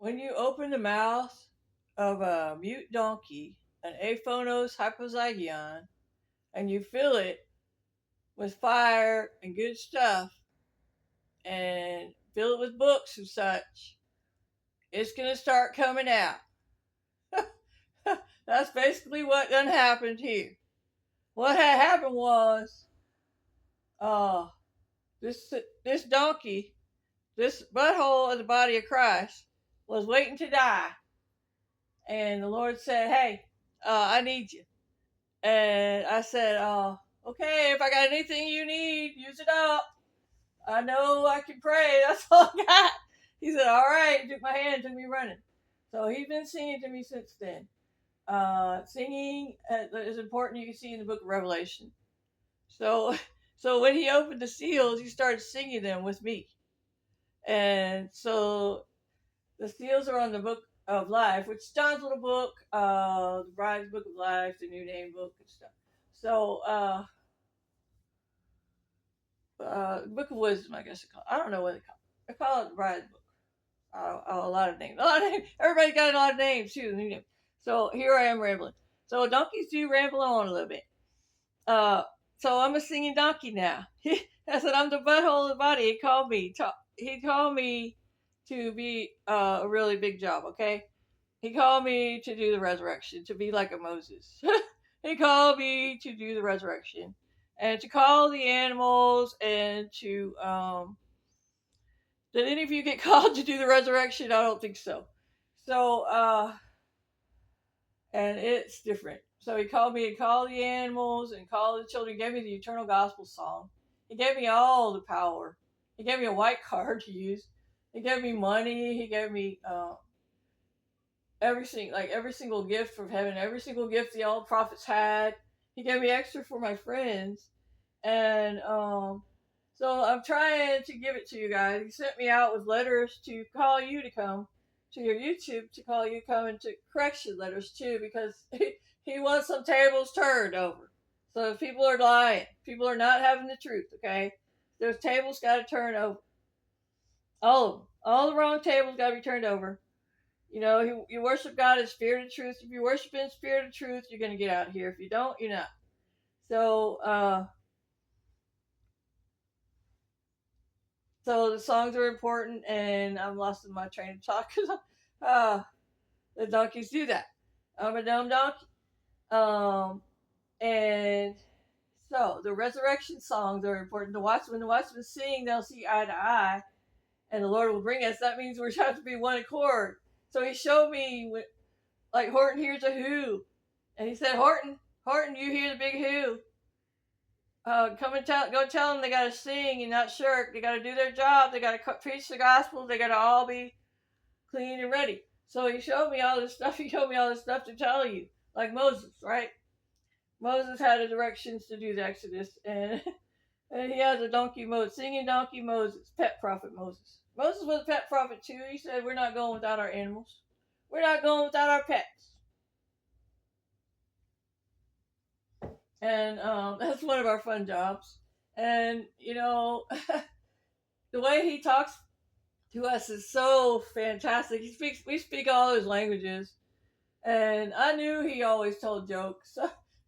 when you open the mouth of a mute donkey, an aphonos hypozygion, and you fill it with fire and good stuff, and fill it with books and such, it's gonna start coming out. That's basically what done happened here. What had happened was, uh, this donkey, this butthole of the body of Christ, was waiting to die, and the Lord said, "Hey, I need you." And I said, "Okay, if I got anything you need, use it up. I know I can pray. That's all I got." He said, "All right." He took my hand, took me running. So he's been singing to me since then. Singing is important. You can see in the book of Revelation. So, so when he opened the seals, he started singing them with me. And so the seals are on the book of life, which is John's little book, the Bride's Book of Life, the New Name book and stuff. So, Book of Wisdom, I guess they call it. I don't know what they call it. They call it the Bride's Book. A lot of names. A lot of names. Everybody got a lot of names too. So here I am rambling. So donkeys do ramble on a little bit. Uh, so I'm a singing donkey now. I said I'm the butthole of the body. He called me. He called me to be a really big job. Okay. He called me to do the resurrection, to be like a Moses. He called me to do the resurrection and to call the animals and to did any of you get called to do the resurrection? I don't think so. So and it's different. So he called me to call the animals and call the children. He gave me the eternal gospel song. He gave me all the power. He gave me a white card to use. He gave me money. He gave me every single gift from heaven, every single gift the old prophets had. He gave me extra for my friends, and so I'm trying to give it to you guys. He sent me out with letters to call you to come to your YouTube, to call you come into correction letters too, because he wants some tables turned over. So if people are lying, people are not having the truth. Okay, those tables got to turn over. All of them, all the wrong tables got to be turned over. You know, you worship God in spirit and truth. If you worship in spirit and truth, you're going to get out here. If you don't, you're not. So, so the songs are important, and I'm lost in my train of talk because the donkeys do that. I'm a dumb donkey. And so the resurrection songs are important to watch. When the watchmen sing, they'll see eye to eye, and the Lord will bring us. That means we have to be one accord. So he showed me, like, Horton hears a who. And he said, Horton, you hear the big who. Come and go tell them they got to sing and not shirk. They got to do their job. They got to preach the gospel. They got to all be clean and ready. So he showed me all this stuff. He showed me all this stuff to tell you, like Moses, right? Moses had the directions to do the Exodus, and and he has a donkey Moses, singing donkey Moses, pet prophet Moses. Moses was a pet prophet too. He said, "We're not going without our animals. We're not going without our pets." And that's one of our fun jobs. And you know, the way he talks to us is so fantastic. We speak all his languages, and I knew he always told jokes,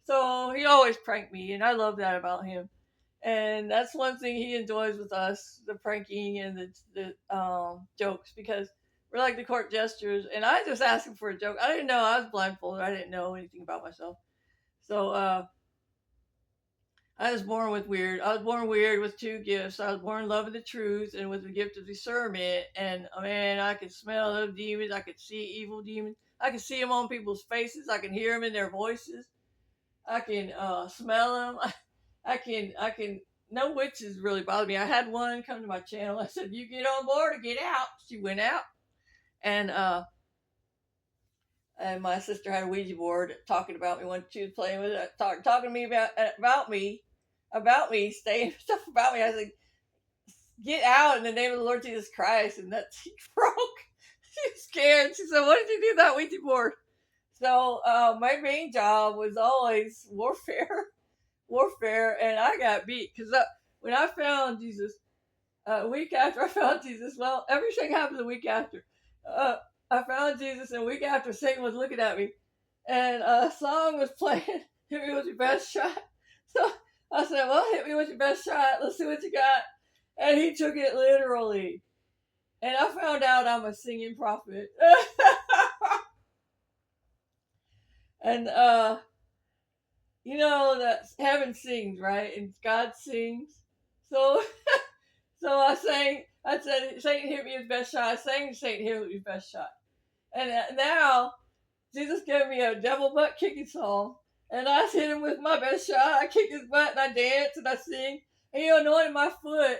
so he always pranked me, and I love that about him. And that's one thing he enjoys with us: the pranking and the jokes, because we're like the court jesters. And I just asked him for a joke. I didn't know I was blindfolded. I didn't know anything about myself, so I was born with weird. I was born weird with two gifts. I was born loving the truth and with the gift of discernment. And man, I could smell those demons. I could see evil demons. I could see them on people's faces. I can hear them in their voices. I can smell them. I can. I can. No witches really bother me. I had one come to my channel. I said, "You get on board or get out." She went out, and and my sister had a Ouija board talking about me when she was playing with it, talking to me about me, saying stuff about me. I said, "Get out in the name of the Lord Jesus Christ!" And that she broke. She's scared. She said, "What did you do that Ouija board?" So my main job was always warfare, and I got beat because when I found Jesus, a week after I found Jesus, well, everything happened a week after. I found Jesus, and a week after, Satan was looking at me, and a song was playing, "Hit Me With Your Best Shot." So I said, "Well, hit me with your best shot. Let's see what you got." And he took it literally. And I found out I'm a singing prophet. And you know that heaven sings, right? And God sings. So so I said, Satan hit me his best shot. I sang Satan hit me his best shot. And now Jesus gave me a devil butt kicking song. And I hit him with my best shot. I kick his butt and I dance and I sing. And he anointed my foot.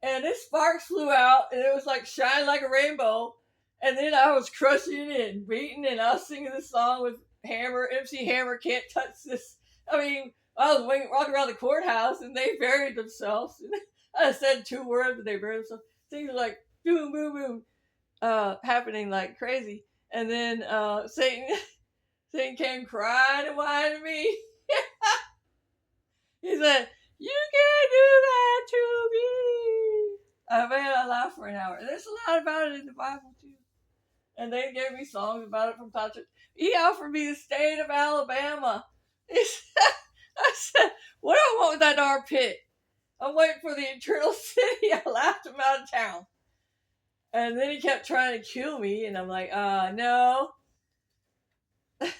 And this sparks flew out and it was like shining like a rainbow. And then I was crushing it and beating and I was singing this song with Hammer, MC Hammer, Can't Touch This. I mean, I was walking around the courthouse and they buried themselves. And I said 2 words and they buried themselves. Things like boom, boom, boom, happening like crazy. And then Satan came crying and whining to me. He said, "You can't do that to me." I laughed for an hour. There's a lot about it in the Bible too. And they gave me songs about it from Patrick. He offered me the state of Alabama. I said, "What do I want with that darn pit? I'm waiting for the eternal city." I laughed him out of town. And then he kept trying to kill me, and I'm like, no. The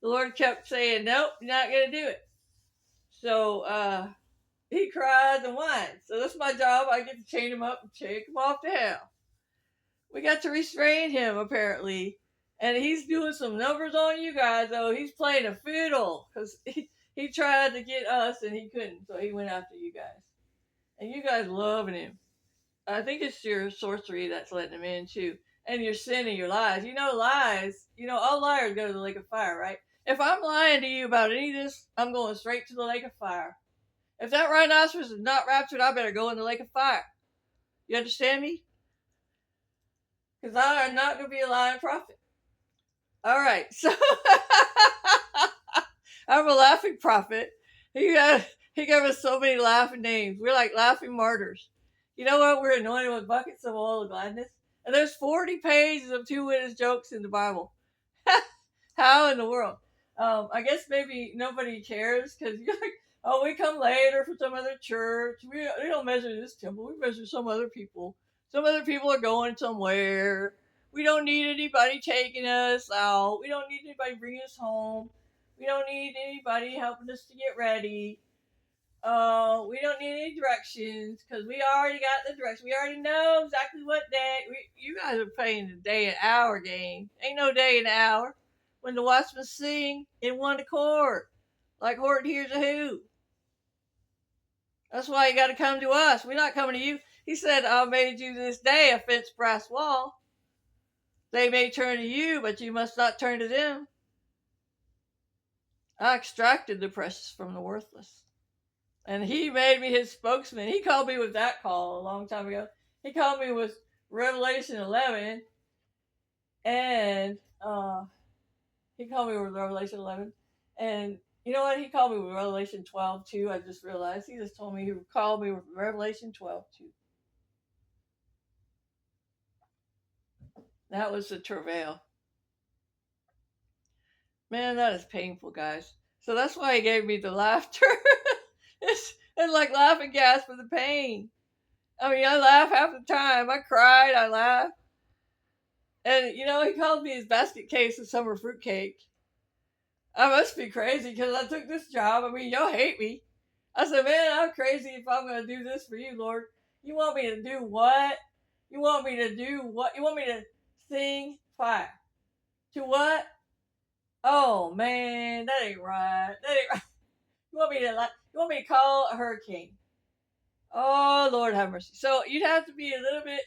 Lord kept saying, "Nope, you're not going to do it." So he cries and whines. So that's my job. I get to chain him up and take him off to hell. We got to restrain him, apparently. And he's doing some numbers on you guys, though. He's playing a fiddle because he tried to get us and he couldn't. So he went after you guys. And you guys loving him. I think it's your sorcery that's letting him in, too. And your sin and your lies. You know, lies. You know, all liars go to the lake of fire, right? If I'm lying to you about any of this, I'm going straight to the lake of fire. If that rhinoceros is not raptured, I better go in the lake of fire. You understand me? Because I am not going to be a lying prophet. All right, so I'm a laughing prophet. He gave us so many laughing names. We're like laughing martyrs. You know what? We're anointed with buckets of oil of gladness. And there's 40 pages of 2 witness jokes in the Bible. How in the world? I guess maybe nobody cares because you're like, "Oh, we come later from some other church. We don't measure this temple. We measure some other people. Some other people are going somewhere. We don't need anybody taking us out. We don't need anybody bringing us home. We don't need anybody helping us to get ready. We don't need any directions because we already got the directions. We already know exactly what day. You guys are playing the day and hour game. Ain't no day and hour. When the watchmen sing in one accord, like Horton hears a who. That's why you got to come to us. We're not coming to you. He said, "I made you this day a fence brass wall. They may turn to you, but you must not turn to them. I extracted the precious from the worthless." And he made me his spokesman. He called me with that call a long time ago. He called me with Revelation 11. And he called me with Revelation 11. And you know what? He called me with Revelation 12 too. I just realized. He just told me he called me with Revelation 12 too. That was the travail. Man, that is painful, guys. So that's why he gave me the laughter. it's like laughing gas for the pain. I mean, I laugh half the time. I cried, I laughed. And, you know, he called me his basket case of summer fruitcake. I must be crazy because I took this job. I mean, y'all hate me. I said, "Man, I'm crazy if I'm going to do this for you, Lord. You want me to do what? You want me to do what? You want me to sing fire? To what? Oh, man, that ain't right. That ain't right. You want me to call a hurricane? Oh, Lord have mercy." So you'd have to be a little bit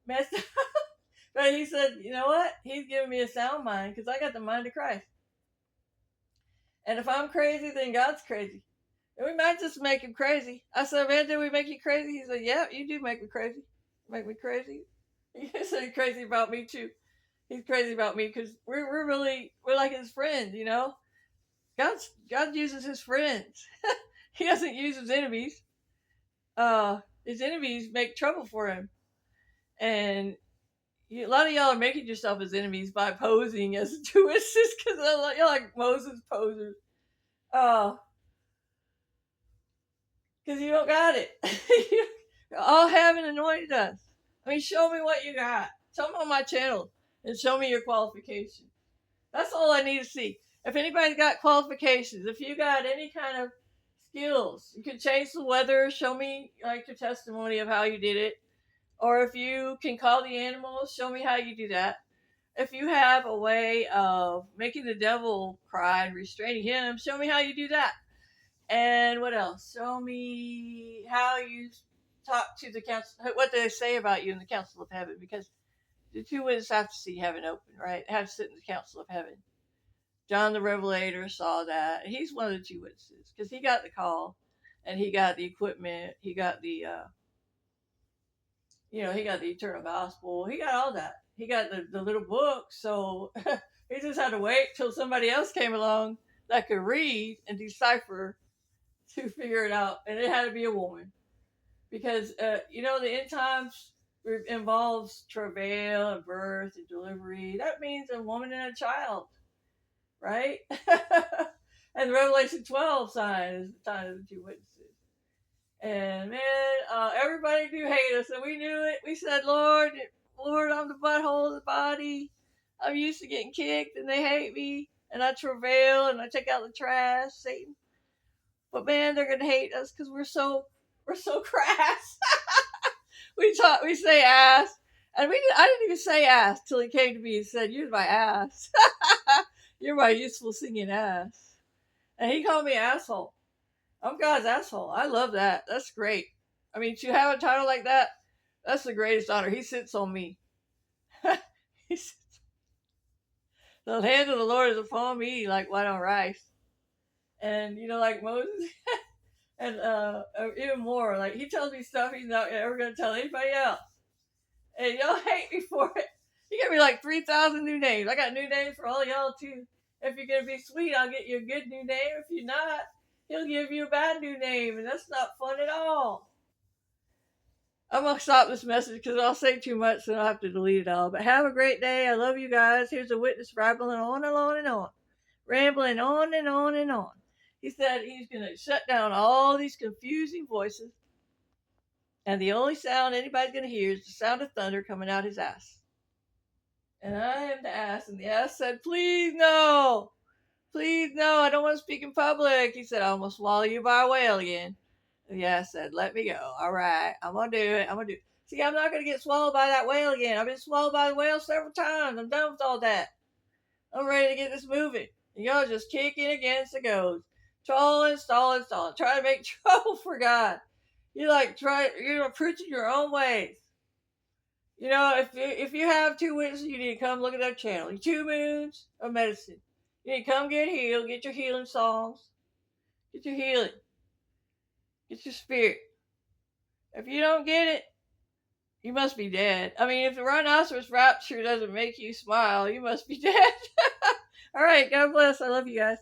messed up. But he said, "You know what? He's giving me a sound mind because I got the mind of Christ. And if I'm crazy, then God's crazy. And we might just make him crazy." I said, "Man, did we make you crazy?" He said, "Yeah, you do make me crazy. Make me crazy." He said he's crazy about me too. He's crazy about me because we're like his friends, you know. God uses his friends. He doesn't use his enemies. His enemies make trouble for him, and A lot of y'all are making yourself as enemies by posing as two witnesses because you're like Moses posers. Oh, because you don't got it. All heaven anointed us. I mean, show me what you got. Come on my channel and show me your qualifications. That's all I need to see. If anybody's got qualifications, if you got any kind of skills, you can change the weather, show me like your testimony of how you did it. Or if you can call the animals, show me how you do that. If you have a way of making the devil cry and restraining him, show me how you do that. And what else? Show me how you talk to the council, what they say about you in the council of heaven, because the two witnesses have to see heaven open, right? Have to sit in the council of heaven. John the Revelator saw that. He's one of the two witnesses because he got the call, and he got the equipment. He got the, he got the eternal gospel. He got all that. He got the little book. So he just had to wait till somebody else came along that could read and decipher to figure it out, and it had to be a woman because the end times involves travail and birth and delivery. That means a woman and a child, right? And the Revelation 12 sign is the sign of the two witnesses. And man, everybody do hate us, and we knew it. We said, Lord, I'm the butthole of the body. I'm used to getting kicked, and they hate me, and I travail, and I take out the trash, Satan. But man, they're gonna hate us because we're so crass. we say ass, and I didn't even say ass till he came to me and said, "You're my ass. You're my useful singing ass." And he called me asshole. I'm God's asshole. I love that. That's great. I mean, to have a title like that, that's the greatest honor. He sits on me. The hand of the Lord is upon me like white on rice. And like Moses. And even more, like he tells me stuff he's not ever gonna tell anybody else. And y'all hate me for it. He gave me like 3,000 new names. I got new names for all y'all too. If you're gonna be sweet, I'll get you a good new name. If you're not, he'll give you a bad new name, and that's not fun at all. I'm gonna stop this message because I'll say too much, and I'll have to delete it all. But have a great day. I love you guys. Here's a witness rambling on and on and on, rambling on and on and on. He said he's gonna shut down all these confusing voices, and the only sound anybody's gonna hear is the sound of thunder coming out his ass. And I am the ass, and the ass said, "Please no, please no, I don't want to speak in public." He said, "I almost swallow you by a whale again." And the ass said, "Let me go. All right, I'm gonna do it. I'm gonna do it." See, I'm not gonna get swallowed by that whale again. I've been swallowed by the whale several times. I'm done with all that. I'm ready to get this moving. And y'all just kicking against the goads. Stalling, trying to make trouble for God. You're preaching your own ways. If you have two witnesses, you need to come look at their channel. 2 moons of medicine. You need to come get healed, get your healing songs, get your healing, get your spirit. If you don't get it, you must be dead. I mean, if the rhinoceros rapture doesn't make you smile, you must be dead. All right, God bless. I love you guys.